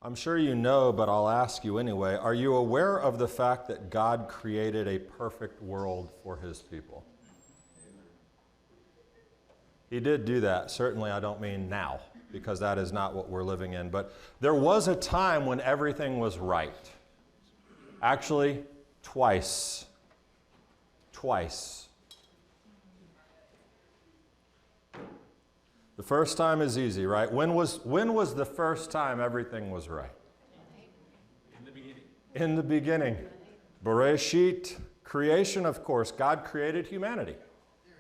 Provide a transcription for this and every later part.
I'm sure you know, but I'll ask you anyway. Are you aware of the fact that God created a perfect world for his people? He did do that. Certainly, I don't mean now, because that is not what we're living in. But there was a time when everything was right. Actually, twice. Twice. The first time is easy, right? When was the first time everything was right? In the beginning. In the beginning. Bereshit, creation, of course. God created humanity.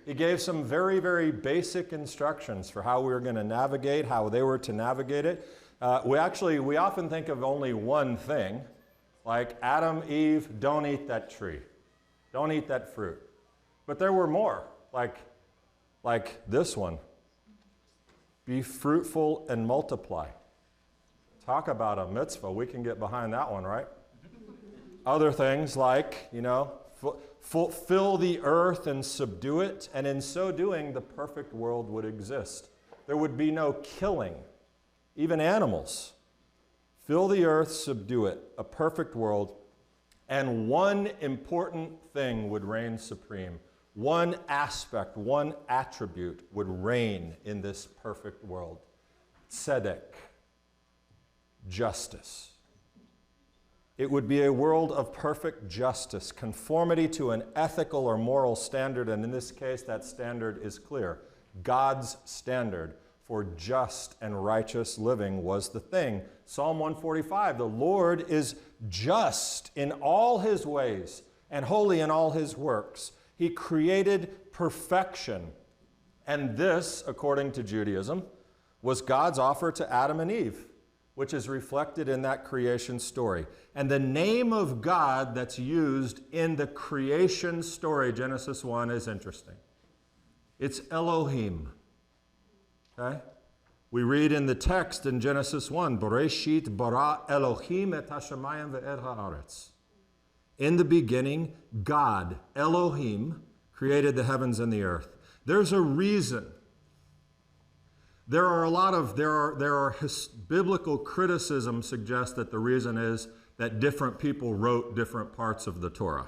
He gave some very, very basic instructions for how we were going to navigate, how they were to navigate it. We often think of only one thing, like Adam, Eve, don't eat that tree. Don't eat that fruit. But there were more, like this one. Be fruitful and multiply. Talk about a mitzvah. We can get behind that one, right? Other things like, fill the earth and subdue it, and in so doing, the perfect world would exist. There would be no killing, even animals. Fill the earth, subdue it, a perfect world, and one important thing would reign supreme. One aspect, one attribute would reign in this perfect world. Tzedek, justice. It would be a world of perfect justice, conformity to an ethical or moral standard, and in this case, that standard is clear. God's standard for just and righteous living was the thing. Psalm 145, the Lord is just in all his ways and holy in all his works. He created perfection, and this, according to Judaism, was God's offer to Adam and Eve, which is reflected in that creation story. And the name of God that's used in the creation story, Genesis 1, is interesting. It's Elohim. Okay? We read in the text in Genesis 1, Bereshit bara Elohim et hashamayim ve'et haaretz. In the beginning, God, Elohim, created the heavens and the earth. There's a reason. Biblical criticism suggests that the reason is that different people wrote different parts of the Torah.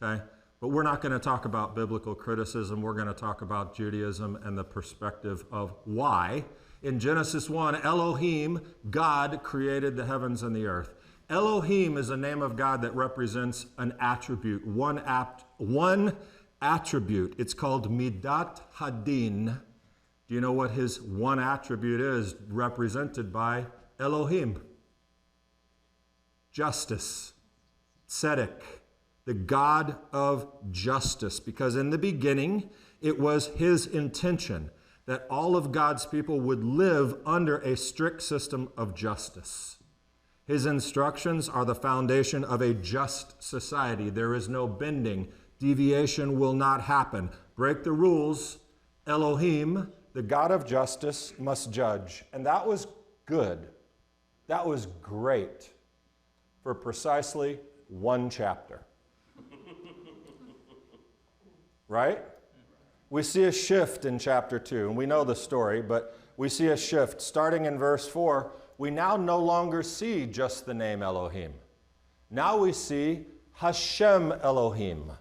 Okay? But we're not going to talk about biblical criticism. We're going to talk about Judaism and the perspective of why. In Genesis 1, Elohim, God, created the heavens and the earth. Elohim is a name of God that represents an attribute, one attribute. It's called Midat Hadin. Do you know what his one attribute is represented by Elohim? Justice. Tzedek, the God of justice. Because in the beginning, it was his intention that all of God's people would live under a strict system of justice. His instructions are the foundation of a just society. There is no bending. Deviation will not happen. Break the rules. Elohim, the God of justice, must judge. And that was good. That was great for precisely one chapter. Right? We see a shift in chapter 2, and we know the story, but we see a shift. Starting in verse 4, we now no longer see just the name Elohim. Now we see Hashem Elohim.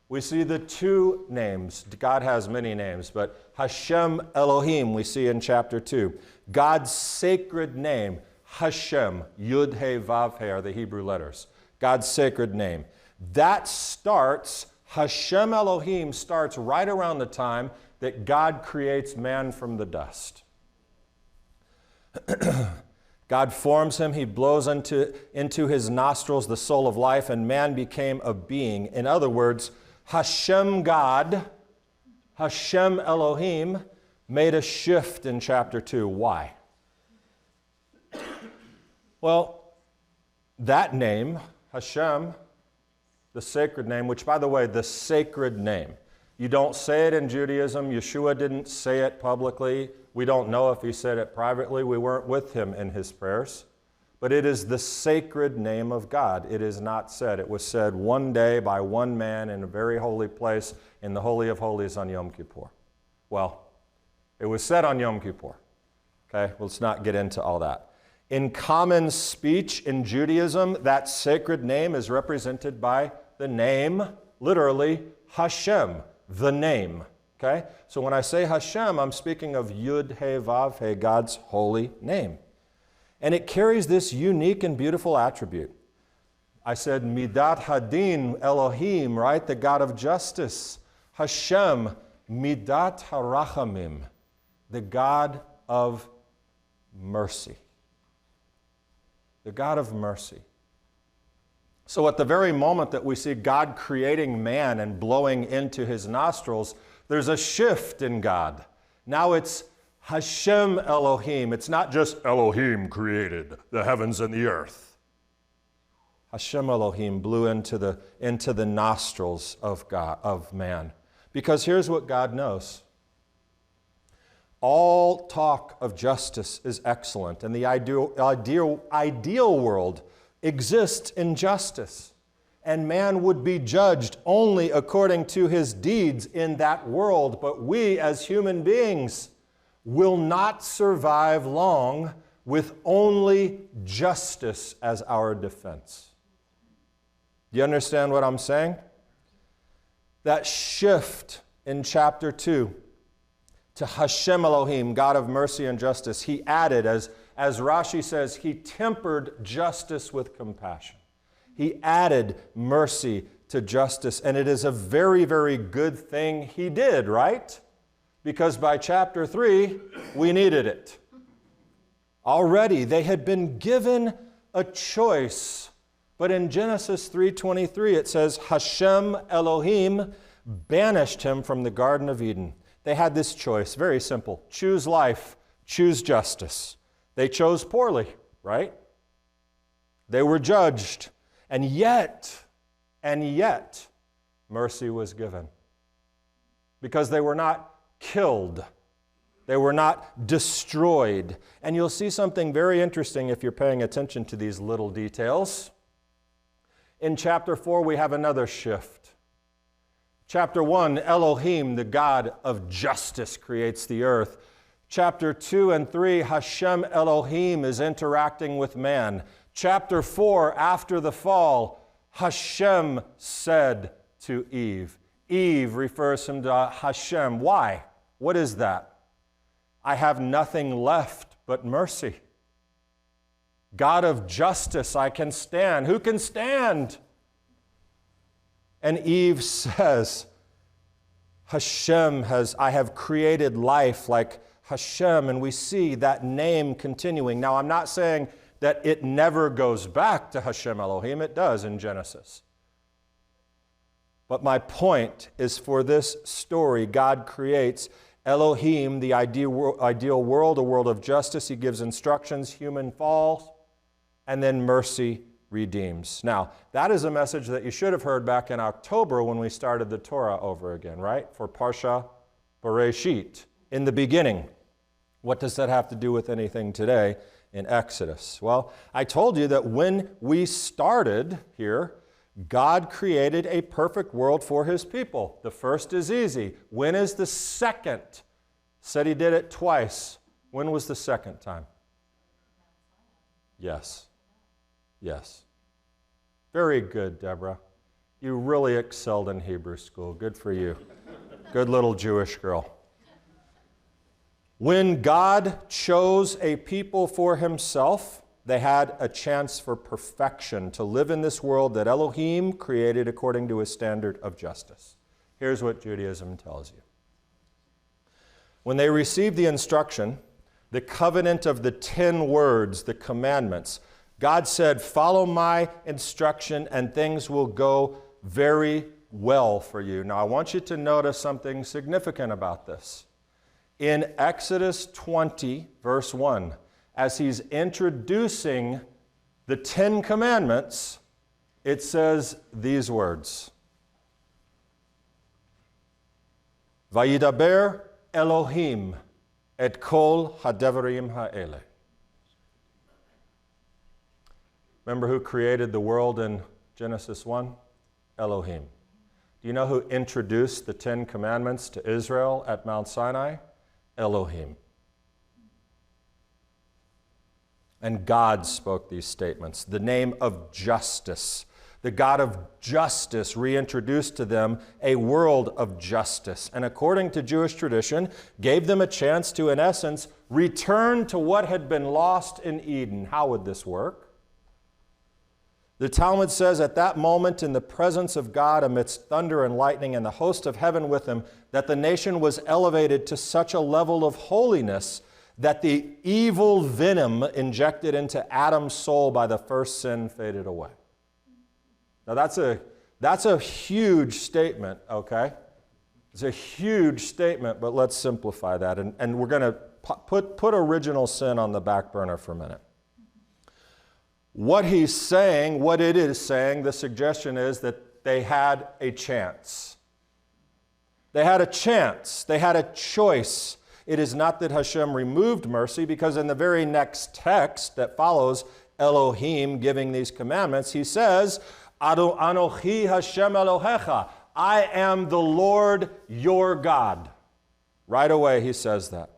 We see the two names. God has many names, but Hashem Elohim we see in chapter 2. God's sacred name, Hashem, Yud He Vav He are the Hebrew letters. God's sacred name. That starts, Hashem Elohim starts right around the time that God creates man from the dust. God forms him, he blows into his nostrils the soul of life, and man became a being. In other words, Hashem God, Hashem Elohim, made a shift in chapter 2. Why? Well, that name, Hashem, the sacred name, which, by the way, the sacred name. You don't say it in Judaism. Yeshua didn't say it publicly. We don't know if he said it privately. We weren't with him in his prayers. But it is the sacred name of God. It is not said. It was said one day by one man in a very holy place in the Holy of Holies on Yom Kippur. Well, it was said on Yom Kippur. Okay, let's not get into all that. In common speech in Judaism, that sacred name is represented by the name, literally, Hashem, the name. Okay? So when I say Hashem, I'm speaking of Yud He Vav He, God's holy name. And it carries this unique and beautiful attribute. I said Midat Hadin Elohim, right? The God of justice. Hashem, Midat Harachamim, the God of mercy. The God of mercy. So at the very moment that we see God creating man and blowing into his nostrils, there's a shift in God. Now it's Hashem Elohim. It's not just Elohim created the heavens and the earth. Hashem Elohim blew into the nostrils of God, of man. Because here's what God knows. All talk of justice is excellent, and the ideal world exists in justice. And man would be judged only according to his deeds in that world. But we as human beings will not survive long with only justice as our defense. Do you understand what I'm saying? That shift in chapter 2 to Hashem Elohim, God of mercy and justice, he added, as Rashi says, he tempered justice with compassion. He added mercy to justice, and it is a very, very good thing he did, right? Because by chapter 3, we needed it. Already, they had been given a choice. But in Genesis 3:23, it says, Hashem Elohim banished him from the Garden of Eden. They had this choice, very simple. Choose life, choose justice. They chose poorly, right? They were judged. And yet, mercy was given. Because they were not killed. They were not destroyed. And you'll see something very interesting if you're paying attention to these little details. In chapter 4, we have another shift. Chapter 1, Elohim, the God of justice, creates the earth. Chapter 2 and 3, Hashem Elohim is interacting with man. Chapter 4, after the fall, Hashem said to Eve. Eve refers him to Hashem. Why? What is that? I have nothing left but mercy. God of justice, I can stand. Who can stand? And Eve says, I have created life like Hashem, and we see that name continuing. Now, I'm not saying that it never goes back to Hashem Elohim. It does in Genesis. But my point is, for this story, God creates Elohim, the ideal world, a world of justice. He gives instructions, human falls, and then mercy redeems. Now, that is a message that you should have heard back in October when we started the Torah over again, right? For Parsha Bereshit, in the beginning. What does that have to do with anything today in Exodus? Well, I told you that when we started here, God created a perfect world for his people. The first is easy. When is the second? Said he did it twice. When was the second time? Yes. Yes. Very good, Deborah. You really excelled in Hebrew school. Good for you. Good little Jewish girl. When God chose a people for himself, they had a chance for perfection, to live in this world that Elohim created according to his standard of justice. Here's what Judaism tells you. When they received the instruction, the covenant of the 10 words, the commandments, God said, follow my instruction and things will go very well for you. Now, I want you to notice something significant about this. In Exodus 20, verse 1, as he's introducing the 10 commandments, it says these words. Vayidaber Elohim et kol hadevarim ha'ele. Remember who created the world in Genesis 1? Elohim. Do you know who introduced the 10 commandments to Israel at Mount Sinai? Elohim. And God spoke these statements. The name of justice. The God of justice reintroduced to them a world of justice. And according to Jewish tradition, gave them a chance to, in essence, return to what had been lost in Eden. How would this work? The Talmud says, at that moment, in the presence of God, amidst thunder and lightning and the host of heaven with him, that the nation was elevated to such a level of holiness that the evil venom injected into Adam's soul by the first sin faded away. Now that's a huge statement, okay? It's a huge statement, but let's simplify that. And we're going to put original sin on the back burner for a minute. What he's saying, what it is saying, the suggestion is that they had a chance. They had a chance. They had a choice. It is not that Hashem removed mercy, because in the very next text that follows Elohim giving these commandments, he says, Anochi Hashem Elohecha, I am the Lord your God. Right away he says that.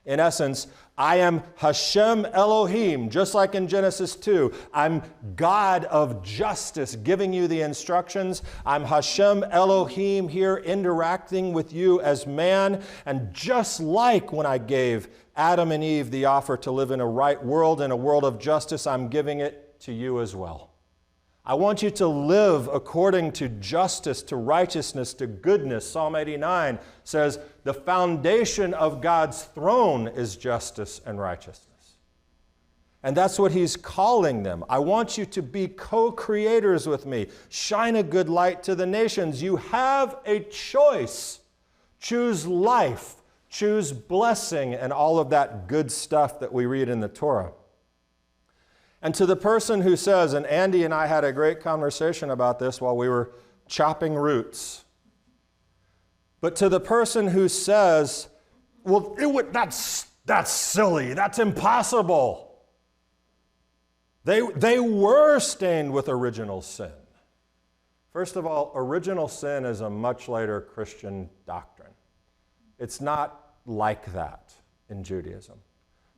In essence, I am Hashem Elohim, just like in Genesis 2. I'm God of justice, giving you the instructions. I'm Hashem Elohim here interacting with you as man. And just like when I gave Adam and Eve the offer to live in a right world, in a world of justice, I'm giving it to you as well. I want you to live according to justice, to righteousness, to goodness. Psalm 89 says, the foundation of God's throne is justice and righteousness. And that's what he's calling them. I want you to be co-creators with me. Shine a good light to the nations. You have a choice. Choose life. Choose blessing and all of that good stuff that we read in the Torah. And to the person who says, and Andy and I had a great conversation about this while we were chopping roots, but to the person who says, well, that's silly, that's impossible. They were stained with original sin. First of all, original sin is a much later Christian doctrine. It's not like that in Judaism.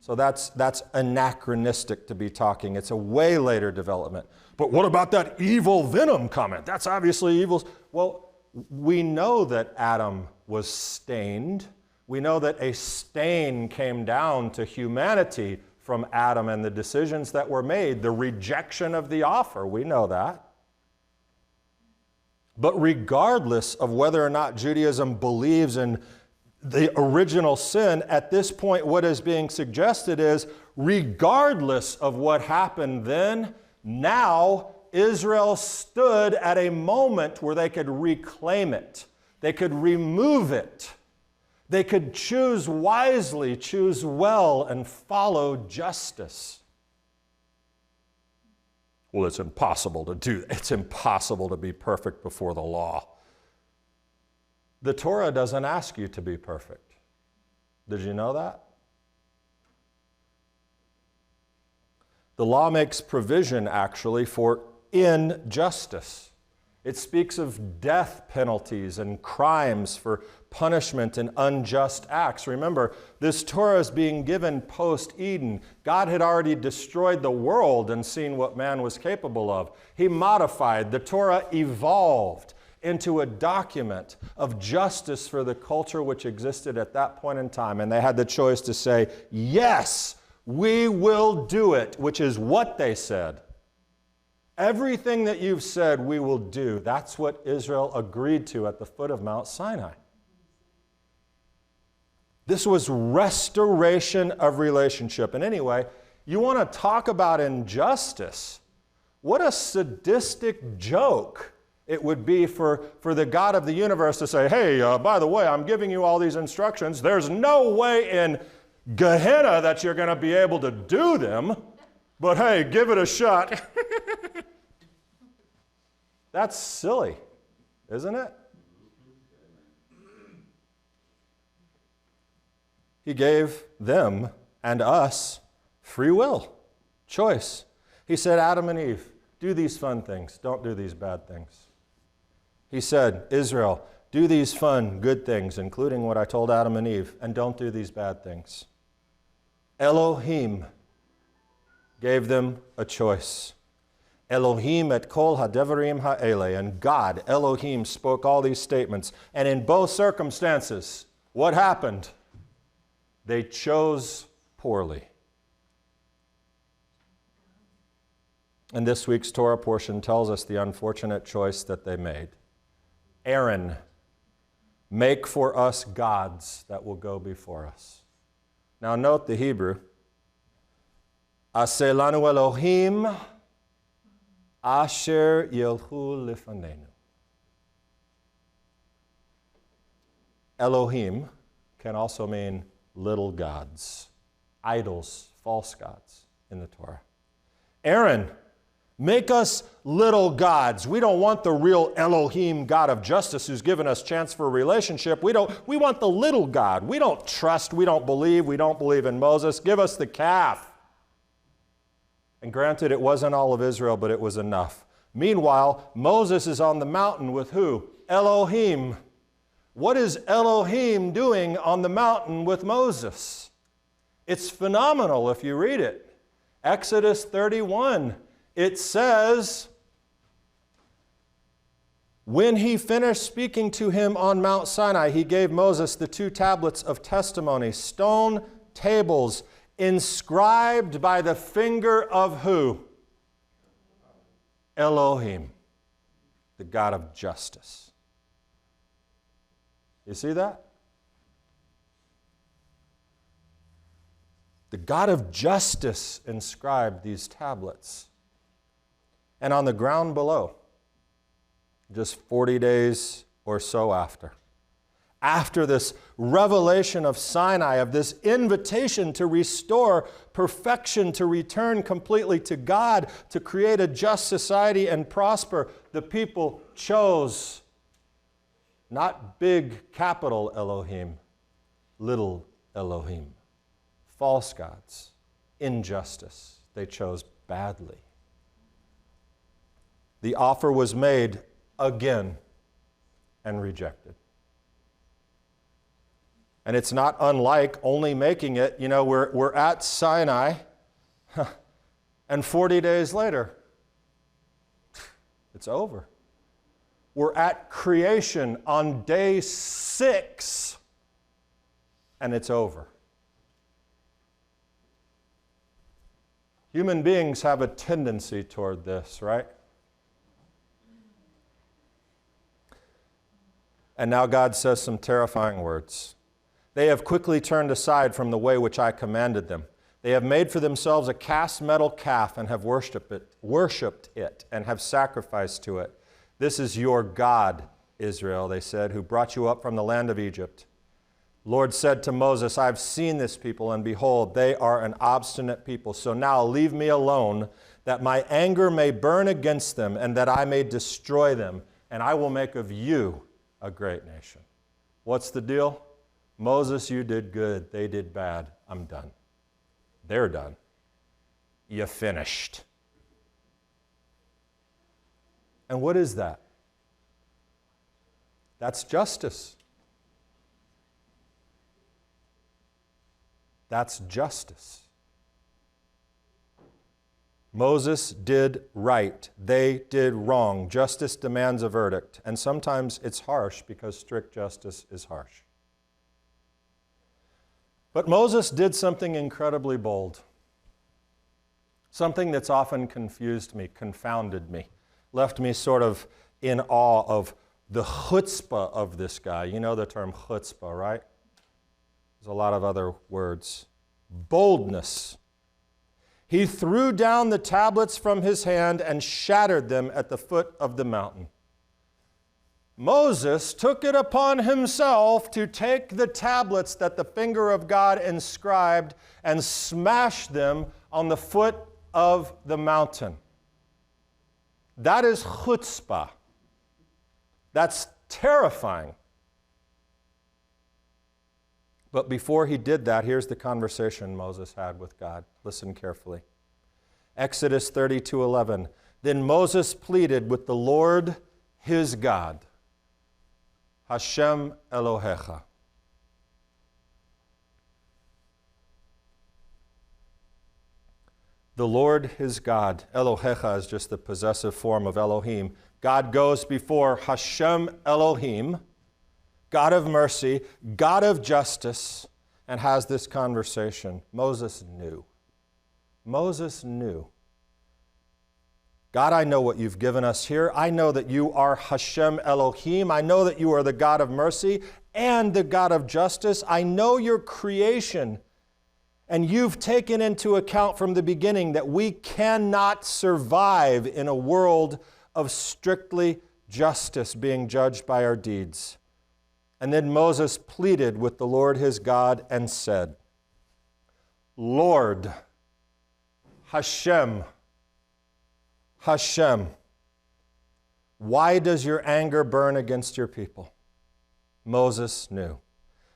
So that's anachronistic to be talking. It's a way later development. But what about that evil venom comment? That's obviously evil. Well, we know that Adam was stained. We know that a stain came down to humanity from Adam and the decisions that were made, the rejection of the offer. We know that. But regardless of whether or not Judaism believes in the original sin, at this point what is being suggested is, regardless of what happened then, now Israel stood at a moment where they could reclaim it. They could remove it. They could choose wisely, choose well, and follow justice. Well, it's impossible to do that. It's impossible to be perfect before the law. The Torah doesn't ask you to be perfect. Did you know that? The law makes provision, actually, for injustice. It speaks of death penalties and crimes for punishment and unjust acts. Remember, this Torah is being given post-Eden. God had already destroyed the world and seen what man was capable of. He modified. The Torah evolved into a document of justice for the culture which existed at that point in time. And they had the choice to say, yes, we will do it, which is what they said. Everything that you've said, we will do. That's what Israel agreed to at the foot of Mount Sinai. This was restoration of relationship. And anyway, you want to talk about injustice. What a sadistic joke it would be for the God of the universe to say, hey, by the way, I'm giving you all these instructions. There's no way in Gehenna that you're going to be able to do them, but hey, give it a shot. That's silly, isn't it? He gave them and us free will, choice. He said, Adam and Eve, do these fun things. Don't do these bad things. He said, Israel, do these fun, good things, including what I told Adam and Eve, and don't do these bad things. Elohim, gave them a choice. Elohim et kol hadevarim ha'ele. And God, Elohim, spoke all these statements. And in both circumstances, what happened? They chose poorly. And this week's Torah portion tells us the unfortunate choice that they made. Aaron, make for us gods that will go before us. Now note the Hebrew. Aseh lanu Elohim asher yelchu lefanenu. Elohim can also mean little gods, idols, false gods in the Torah. Aaron, make us little gods. We don't want the real Elohim, God of justice, who's given us chance for a relationship. We want the little God. We don't trust, we don't believe in Moses. Give us the calf. And granted, it wasn't all of Israel, but it was enough. Meanwhile, Moses is on the mountain with who? Elohim. What is Elohim doing on the mountain with Moses? It's phenomenal if you read it. Exodus 31. It says, when he finished speaking to him on Mount Sinai, he gave Moses the 2 tablets of testimony, stone tables inscribed by the finger of who? Elohim, the God of justice. You see that? The God of justice inscribed these tablets. And on the ground below, just 40 days or so after this revelation of Sinai, of this invitation to restore perfection, to return completely to God, to create a just society and prosper, the people chose not big capital Elohim, little Elohim, false gods, injustice. They chose badly. The offer was made again and rejected. And it's not unlike only making it, we're at Sinai, and 40 days later, it's over. We're at creation on day 6, and it's over. Human beings have a tendency toward this, right? And now God says some terrifying words. They have quickly turned aside from the way which I commanded them. They have made for themselves a cast metal calf and have worshipped it and have sacrificed to it. This is your God, Israel, they said, who brought you up from the land of Egypt. Lord said to Moses, I've seen this people, and behold, they are an obstinate people. So now leave me alone, that my anger may burn against them, and that I may destroy them, and I will make of you a great nation. What's the deal? Moses, you did good. They did bad. I'm done. They're done. You finished. And what is that? That's justice. That's justice. Moses did right. They did wrong. Justice demands a verdict. And sometimes it's harsh because strict justice is harsh. But Moses did something incredibly bold. Something that's often confused me, confounded me, left me sort of in awe of the chutzpah of this guy. You know the term chutzpah, right? There's a lot of other words. Boldness. He threw down the tablets from his hand and shattered them at the foot of the mountain. Moses took it upon himself to take the tablets that the finger of God inscribed and smash them on the foot of the mountain. That is chutzpah. That's terrifying. But before he did that, here's the conversation Moses had with God. Listen carefully. Exodus 32:11. Then Moses pleaded with the Lord his God, Hashem Elohecha. The Lord his God, Elohecha is just the possessive form of Elohim. God goes before Hashem Elohim, God of mercy, God of justice, and has this conversation. Moses knew. Moses knew. God, I know what you've given us here. I know that you are Hashem Elohim. I know that you are the God of mercy and the God of justice. I know your creation. And you've taken into account from the beginning that we cannot survive in a world of strictly justice being judged by our deeds. And then Moses pleaded with the Lord his God and said, Lord, Hashem, Hashem, why does your anger burn against your people? Moses knew.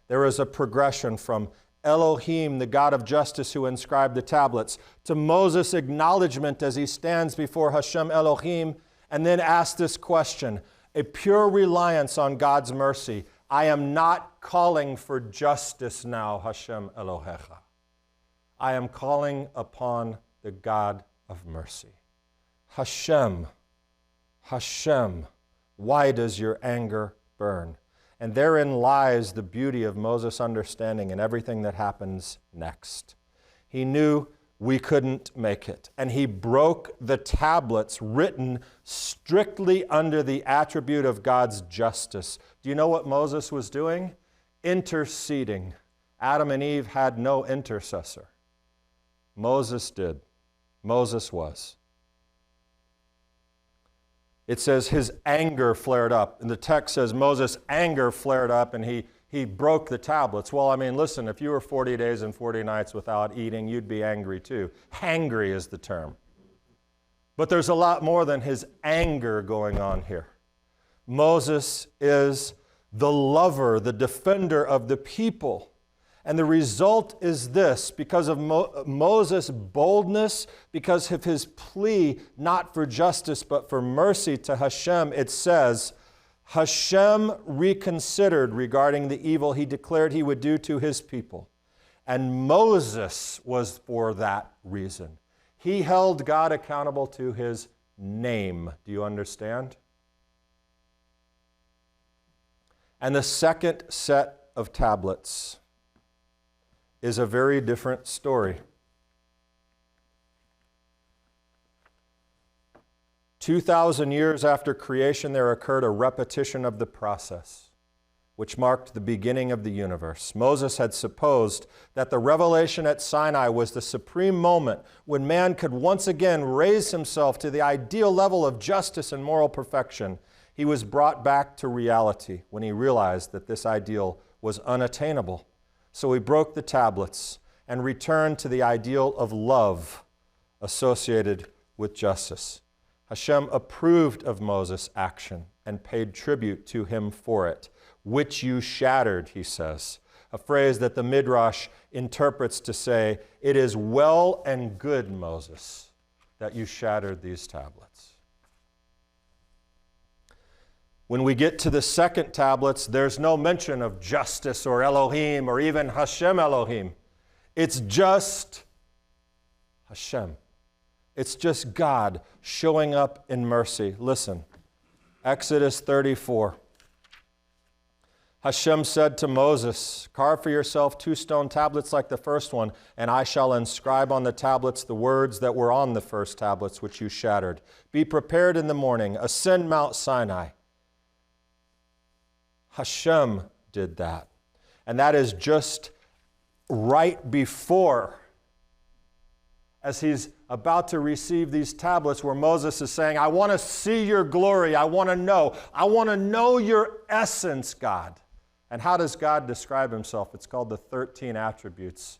There is a progression from Elohim, the God of justice who inscribed the tablets, to Moses' acknowledgement as he stands before Hashem Elohim, and then asks this question, a pure reliance on God's mercy. I am not calling for justice now, Hashem Elohecha. I am calling upon the God of mercy. Hashem, Hashem, why does your anger burn? And therein lies the beauty of Moses' understanding and everything that happens next. He knew we couldn't make it, and he broke the tablets written strictly under the attribute of God's justice. Do you know what Moses was doing? Interceding. Adam and Eve had no intercessor. Moses did. Moses was. It says his anger flared up. And the text says Moses' anger flared up and he broke the tablets. Well, I mean, listen, if you were 40 days and 40 nights without eating, you'd be angry too. Hangry is the term. But there's a lot more than his anger going on here. Moses is the lover, the defender of the people. And the result is this, because of Moses' boldness, because of his plea not for justice but for mercy to Hashem, it says, Hashem reconsidered regarding the evil he declared he would do to his people. And Moses was for that reason. He held God accountable to his name. Do you understand? And the second set of tablets is a very different story. 2,000 years after creation, there occurred a repetition of the process, which marked the beginning of the universe. Moses had supposed that the revelation at Sinai was the supreme moment when man could once again raise himself to the ideal level of justice and moral perfection. He was brought back to reality when he realized that this ideal was unattainable. So he broke the tablets and returned to the ideal of love associated with justice. Hashem approved of Moses' action and paid tribute to him for it, which you shattered, he says, a phrase that the Midrash interprets to say, it is well and good, Moses, that you shattered these tablets. When we get to the second tablets, there's no mention of justice or Elohim or even Hashem Elohim. It's just Hashem. It's just God showing up in mercy. Listen, Exodus 34. Hashem said to Moses, carve for yourself 2 stone tablets like the first one, and I shall inscribe on the tablets the words that were on the first tablets which you shattered. Be prepared in the morning, ascend Mount Sinai. Hashem did that. And that is just right before, as he's about to receive these tablets, where Moses is saying, I want to see your glory. I want to know your essence, God. And how does God describe himself? It's called the 13 attributes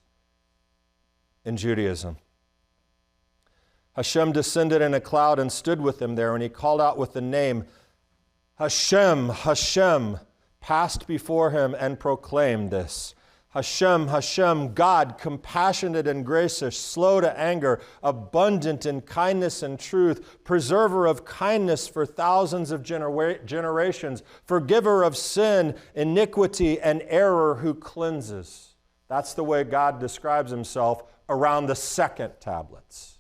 in Judaism. Hashem descended in a cloud and stood with him there, and he called out with the name, Hashem, Hashem, passed before him and proclaimed this. Hashem, Hashem, God, compassionate and gracious, slow to anger, abundant in kindness and truth, preserver of kindness for thousands of generations, forgiver of sin, iniquity, and error, who cleanses. That's the way God describes himself around the second tablets.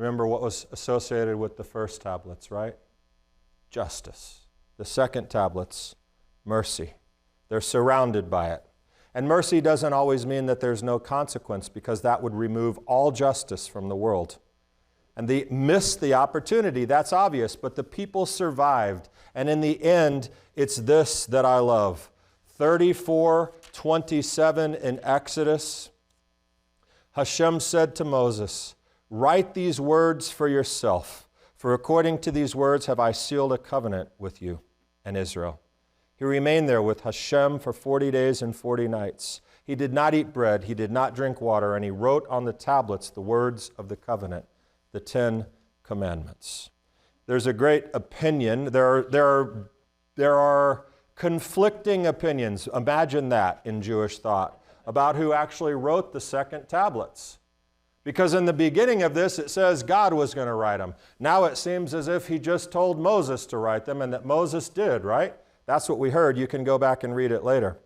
Remember what was associated with the first tablets, right? Justice. The second tablets, mercy. They're surrounded by it. And mercy doesn't always mean that there's no consequence, because that would remove all justice from the world. And they missed the opportunity, that's obvious, but the people survived. And in the end, it's this that I love. 34:27 in Exodus, Hashem said to Moses, "Write these words for yourself, for according to these words have I sealed a covenant with you and Israel." He remained there with Hashem for 40 days and 40 nights. He did not eat bread, he did not drink water, and he wrote on the tablets the words of the covenant, the 10 commandments. There's a great opinion. There are conflicting opinions, imagine that in Jewish thought, about who actually wrote the second tablets. Because in the beginning of this, it says God was going to write them. Now it seems as if he just told Moses to write them, and that Moses did, right? That's what we heard. You can go back and read it later.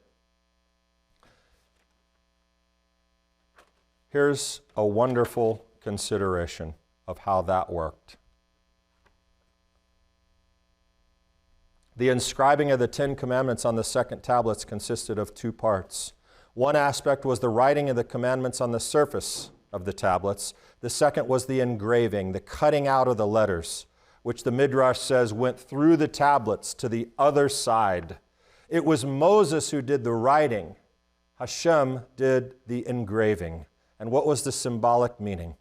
Here's a wonderful consideration of how that worked. The inscribing of the 10 commandments on the second tablets consisted of two parts. One aspect was the writing of the commandments on the surface of the tablets. The second was the engraving, the cutting out of the letters, which the Midrash says went through the tablets to the other side. It was Moses who did the writing. Hashem did the engraving. And what was the symbolic meaning?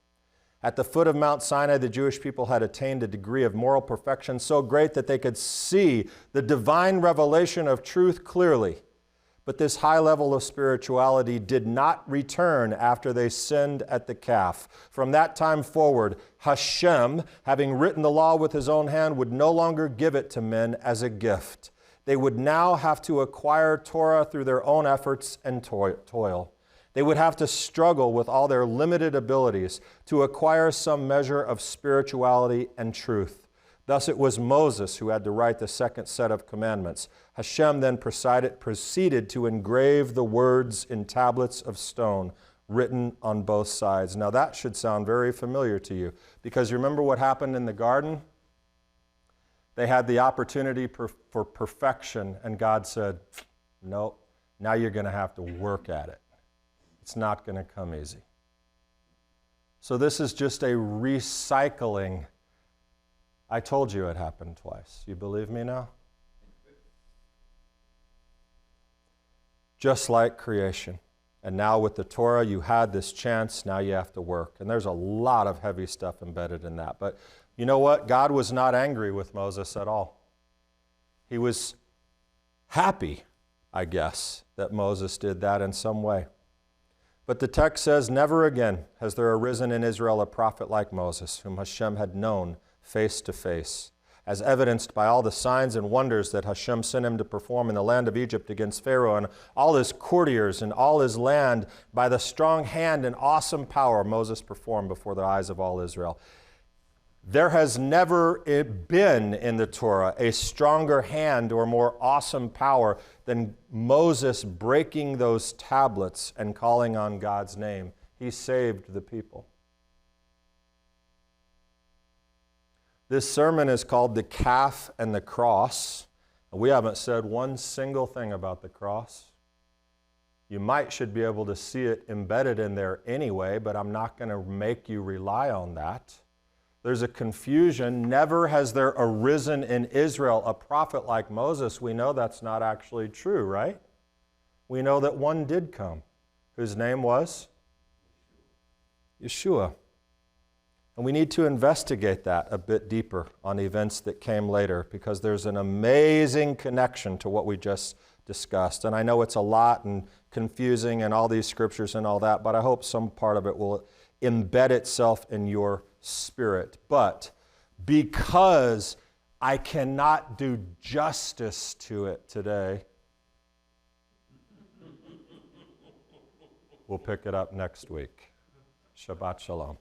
At the foot of Mount Sinai, the Jewish people had attained a degree of moral perfection so great that they could see the divine revelation of truth clearly. But this high level of spirituality did not return after they sinned at the calf. From that time forward, Hashem, having written the law with his own hand, would no longer give it to men as a gift. They would now have to acquire Torah through their own efforts and toil. They would have to struggle with all their limited abilities to acquire some measure of spirituality and truth. Thus it was Moses who had to write the second set of commandments. Hashem then proceeded to engrave the words in tablets of stone written on both sides. Now that should sound very familiar to you, because remember what happened in the garden? They had the opportunity for perfection, and God said, "No, now you're going to have to work at it. It's not going to come easy." So this is just a recycling. I told you it happened twice. You believe me now? Just like creation. And now with the Torah, you had this chance, now you have to work. And there's a lot of heavy stuff embedded in that. But you know what? God was not angry with Moses at all. He was happy, I guess, that Moses did that in some way. But the text says, "Never again has there arisen in Israel a prophet like Moses, whom Hashem had known face to face, as evidenced by all the signs and wonders that Hashem sent him to perform in the land of Egypt against Pharaoh and all his courtiers and all his land. By the strong hand and awesome power Moses performed before the eyes of all Israel." There has never been in the Torah a stronger hand or more awesome power than Moses breaking those tablets and calling on God's name. He saved the people. This sermon is called The Calf and the Cross. We haven't said one single thing about the cross. You should be able to see it embedded in there anyway, but I'm not going to make you rely on that. There's a confusion. Never has there arisen in Israel a prophet like Moses. We know that's not actually true, right? We know that one did come, whose name was Yeshua. And we need to investigate that a bit deeper on events that came later, because there's an amazing connection to what we just discussed. And I know it's a lot and confusing and all these scriptures and all that, but I hope some part of it will embed itself in your spirit. But because I cannot do justice to it today, we'll pick it up next week. Shabbat Shalom.